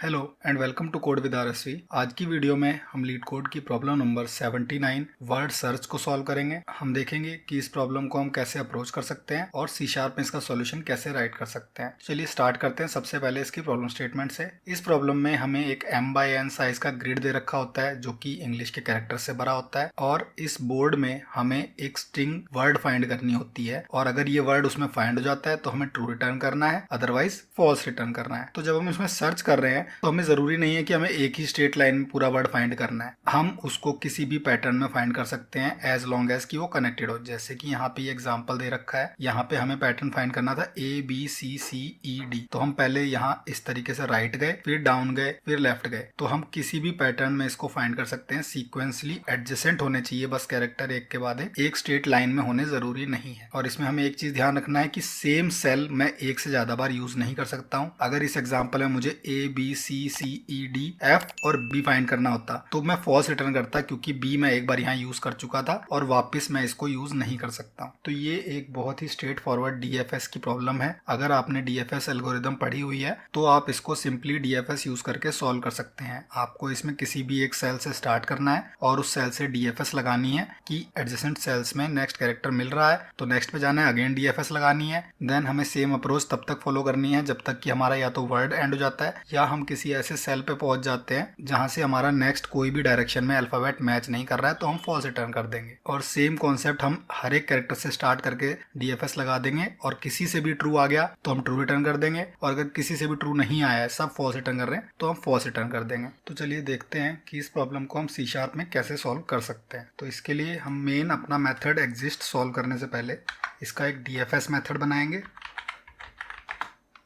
Hello and welcome to code with RSV. आज की video में हम लीड कोड की प्रॉब्लम नंबर 79 वर्ड सर्च को सॉल्व करेंगे। हम देखेंगे कि इस प्रॉब्लम को हम कैसे अप्रोच कर सकते हैं और सी शार्प में इसका सॉल्यूशन कैसे राइट कर सकते हैं। चलिए स्टार्ट करते हैं सबसे पहले इसकी प्रॉब्लम स्टेटमेंट से। इस प्रॉब्लम में हमें एक m/n साइज का ग्रिड दे रखा होता है जो कि इंग्लिश के कैरेक्टर से भरा होता है और इस बोर्ड में हमें एक स्ट्रिंग वर्ड फाइंड करनी होती है और अगर ये वर्ड उसमें फाइंड हो जाता है तो हमें ट्रू रिटर्न करना है, अदरवाइज फॉल्स रिटर्न करना है। तो जब हम इसमें सर्च कर रहे हैं तो हमें जरूरी नहीं है कि हमें एक ही स्ट्रेट लाइन में पूरा वर्ड फाइंड करना है, हम उसको किसी भी पैटर्न में फाइंड कर सकते हैं एज लॉन्ग एज कि वो कनेक्टेड हो। जैसे कि यहाँ पे ये एग्जांपल दे रखा है, यहाँ पे हमें पैटर्न फाइंड करना था ABCCED। तो हम पहले यहाँ इस तरीके से राइट गए, फिर डाउन गए, फिर लेफ्ट गए। तो हम किसी भी पैटर्न में इसको फाइंड कर सकते हैं। सीक्वेंसली एडजेसेंट होने चाहिए, बस कैरेक्टर एक के बाद एक स्ट्रेट लाइन में होने जरूरी नहीं है। और इसमें हमें एक चीज ध्यान रखना है कि सेम सेल मैं एक से ज्यादा बार यूज नहीं कर सकता हूँ। अगर इस एग्जाम्पल में मुझे ABCCEDF और B फाइंड करना होता तो मैं फॉल्स रिटर्न करता, क्योंकि B मैं एक बार यहाँ यूज कर चुका था और वापस मैं इसको यूज नहीं कर सकता। तो ये एक बहुत ही स्ट्रेट फॉरवर्ड DFS की प्रॉब्लम है। अगर आपने DFS एल्गोरिदम पढ़ी हुई है तो आप इसको सिंपली DFS यूज करके सॉल्व कर सकते हैं। आपको इसमें किसी भी एक सेल से स्टार्ट करना है और उस सेल से DFS लगानी है कि एडजेसेंट सेल्स में नेक्स्ट कैरेक्टर मिल रहा है तो नेक्स्ट पे जाना है, अगेन DFS लगानी है। देन हमें सेम अप्रोच तब तक फॉलो करनी है जब तक कि हमारा या तो वर्ड एंड हो जाता है या हम किसी ऐसे सेल पे पहुंच जाते हैं जहां से हमारा नेक्स्ट कोई भी डायरेक्शन में अल्फाबेट मैच नहीं कर रहा है तो हम फॉल्स रिटर्न कर देंगे। और सेम कॉन्सेप्ट हम हर एक कैरेक्टर से स्टार्ट करके DFS लगा देंगे और किसी से भी ट्रू आ गया तो हम ट्रू रिटर्न कर देंगे और अगर किसी से भी ट्रू नहीं आया है, सब फॉल्स रिटर्न कर रहे हैं, तो हम फॉल्स रिटर्न कर देंगे। तो चलिए देखते हैं कि इस प्रॉब्लम को हम सी शार्प में कैसे सॉल्व कर सकते हैं। तो इसके लिए हम मेन अपना मेथड एग्जिस्ट सॉल्व करने से पहले इसका एक DFS मेथड बनाएंगे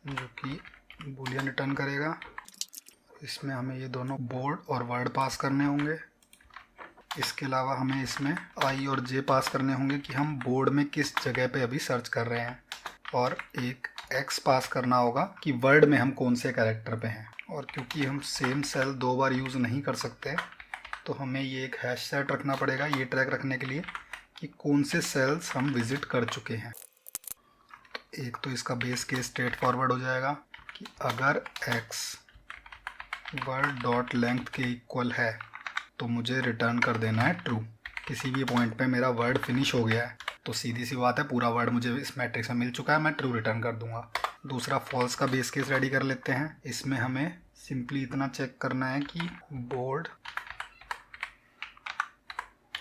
जो कि बूलियन रिटर्न करेगा। इसमें हमें ये दोनों बोर्ड और वर्ड पास करने होंगे। इसके अलावा हमें इसमें I और J पास करने होंगे कि हम बोर्ड में किस जगह पे अभी सर्च कर रहे हैं, और एक X पास करना होगा कि वर्ड में हम कौन से कैरेक्टर पे हैं। और क्योंकि हम सेम सेल दो बार यूज़ नहीं कर सकते तो हमें ये एक हैश सेट रखना पड़ेगा ये ट्रैक रखने के लिए कि कौन से सेल्स हम विजिट कर चुके हैं। तो एक तो इसका बेस केस स्ट्रेट फॉरवर्ड हो जाएगा कि अगर X वर्ड डॉट लेंथ के इक्वल है तो मुझे रिटर्न कर देना है ट्रू। किसी भी पॉइंट पे मेरा वर्ड फिनिश हो गया है तो सीधी सी बात है पूरा वर्ड मुझे इस मैट्रिक्स में मिल चुका है, मैं ट्रू रिटर्न कर दूंगा। दूसरा फॉल्स का बेस केस रेडी कर लेते हैं। इसमें हमें सिंपली इतना चेक करना है कि बोर्ड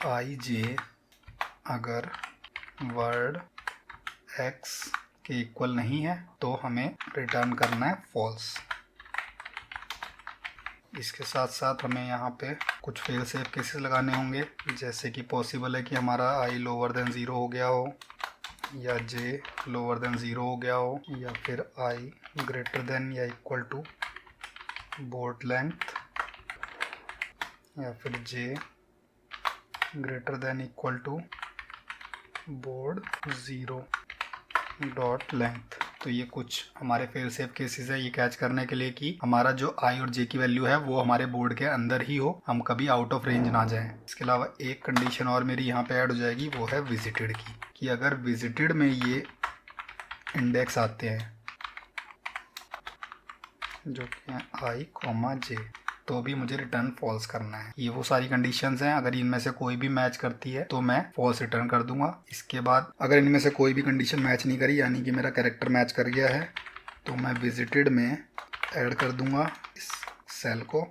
IJ अगर वर्ड X के इक्वल नहीं है तो हमें रिटर्न करना है फॉल्स। इसके साथ साथ हमें यहाँ पे कुछ फेल सेफ केसेस लगाने होंगे, जैसे कि पॉसिबल है कि हमारा I लोअर देन 0 हो गया हो या J लोअर देन 0 हो गया हो या फिर I ग्रेटर देन या इक्वल टू बोर्ड लेंथ या फिर J greater than equal to board 0 dot length. तो ये कुछ हमारे फेल सेफ केसेस है ये कैच करने के लिए कि हमारा जो I और J की वैल्यू है वो हमारे बोर्ड के अंदर ही हो, हम कभी आउट ऑफ रेंज ना जाएं। इसके अलावा एक कंडीशन और मेरी यहाँ पे ऐड हो जाएगी, वो है विजिटेड की, कि अगर विजिटेड में ये इंडेक्स आते हैं जो कि है I, J तो भी मुझे रिटर्न फॉल्स करना है। ये वो सारी कंडीशंस हैं, अगर इनमें से कोई भी मैच करती है तो मैं फॉल्स रिटर्न कर दूंगा। इसके बाद अगर इनमें से कोई भी कंडीशन मैच नहीं करी, यानी कि मेरा कैरेक्टर मैच कर गया है, तो मैं विजिटेड में ऐड कर दूंगा इस सेल को,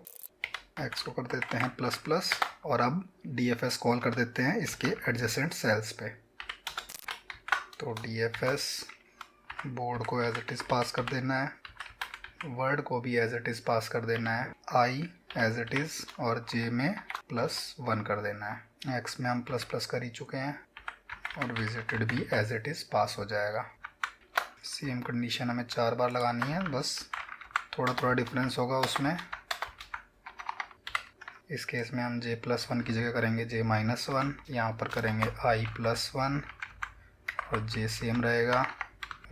X को कर देते हैं ++ और अब DFS कॉल कर देते हैं इसके एडजेसेंट सेल्स पे। तो DFS बोर्ड को एज इट इज़ पास कर देना है, वर्ड को भी एज इट इज़ पास कर देना है, I एज इट इज़ और J में +1 कर देना है। X में हम ++ कर ही चुके हैं और विजिटेड भी एज इट इज़ पास हो जाएगा। सेम कंडीशन हमें 4 बार लगानी है, बस थोड़ा थोड़ा डिफरेंस होगा उसमें। इस केस में हम J+1 की जगह करेंगे J-1, यहाँ पर करेंगे I+1 और J सेम रहेगा,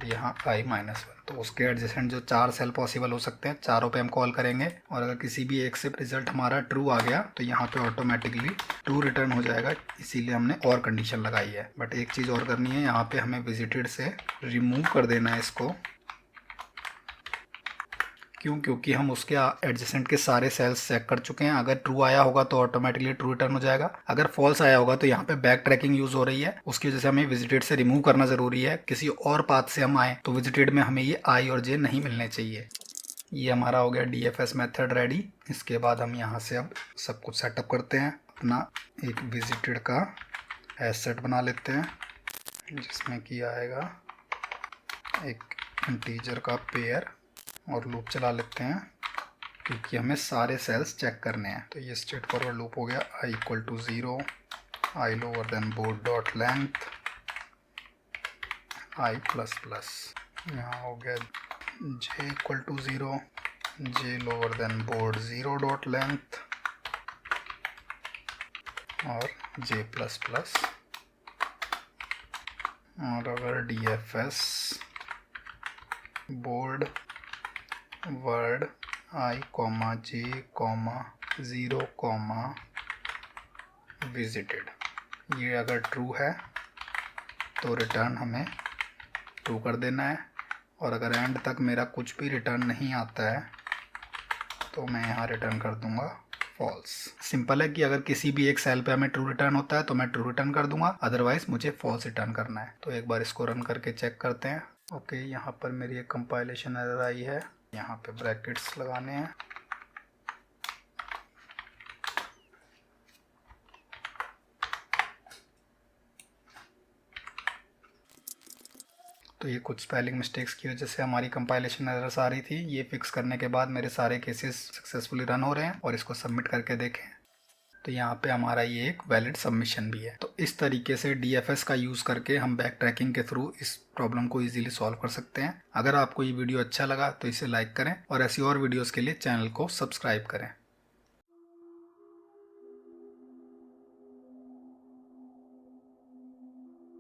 यहाँ I-1। तो उसके एडजेसेंट जो 4 सेल पॉसिबल हो सकते हैं, चारों पे हम कॉल करेंगे और अगर किसी भी एक से रिजल्ट हमारा ट्रू आ गया तो यहाँ पे ऑटोमेटिकली ट्रू रिटर्न हो जाएगा, इसीलिए हमने और कंडीशन लगाई है। बट एक चीज़ और करनी है, यहाँ पे हमें विजिटेड से रिमूव कर देना है इसको, क्यों? क्योंकि हम उसके एडजेसेंट के सारे सेल्स चेक कर चुके हैं। अगर ट्रू आया होगा तो ऑटोमेटिकली ट्रू रिटर्न हो जाएगा, अगर फॉल्स आया होगा तो यहाँ पे बैक ट्रैकिंग यूज हो रही है, उसकी वजह से हमें विजिटेड से रिमूव करना जरूरी है। किसी और पाथ से हम आए तो विजिटेड में हमें ये आई और जे नहीं मिलने चाहिए। ये हमारा हो गया DFS मेथड रेडी। इसके बाद हम यहाँ से अब सब कुछ सेटअप करते हैं। अपना एक विजिटेड का एसेट बना लेते हैं जिसमें कि आएगा एक इंटीजर का पेयर और लूप चला लेते हैं क्योंकि हमें सारे सेल्स चेक करने हैं। तो ये स्ट्रेट फॉरवर्ड लूप हो गया। i = 0, i lower than board dot length i++। यहाँ हो गया j = 0, j lower than board 0 dot length और j++। और अगर DFS board word i, j, 0, visited, ये अगर ट्रू है तो रिटर्न हमें ट्रू कर देना है। और अगर एंड तक मेरा कुछ भी रिटर्न नहीं आता है तो मैं यहाँ रिटर्न कर दूंगा फॉल्स। सिंपल है कि अगर किसी भी एक सेल पे हमें ट्रू रिटर्न होता है तो मैं ट्रू रिटर्न कर दूंगा, अदरवाइज मुझे फॉल्स रिटर्न करना है। तो एक बार इसको रन करके चेक करते हैं। ओके, यहाँ पर मेरी एक कंपाइलेशन एरर आई है, यहाँ पे ब्रैकेट्स लगाने हैं। तो ये कुछ स्पेलिंग मिस्टेक्स की वजह से हमारी कंपाइलेशन एरर्स आ रही थी। ये फिक्स करने के बाद मेरे सारे केसेस सक्सेसफुली रन हो रहे हैं। और इसको सबमिट करके देखें तो यहाँ पे हमारा ये एक वैलिड सबमिशन भी है। तो इस तरीके से DFS का यूज़ करके हम बैक ट्रैकिंग के थ्रू इस प्रॉब्लम को इजीली सॉल्व कर सकते हैं। अगर आपको ये वीडियो अच्छा लगा तो इसे लाइक करें और ऐसी और वीडियोस के लिए चैनल को सब्सक्राइब करें।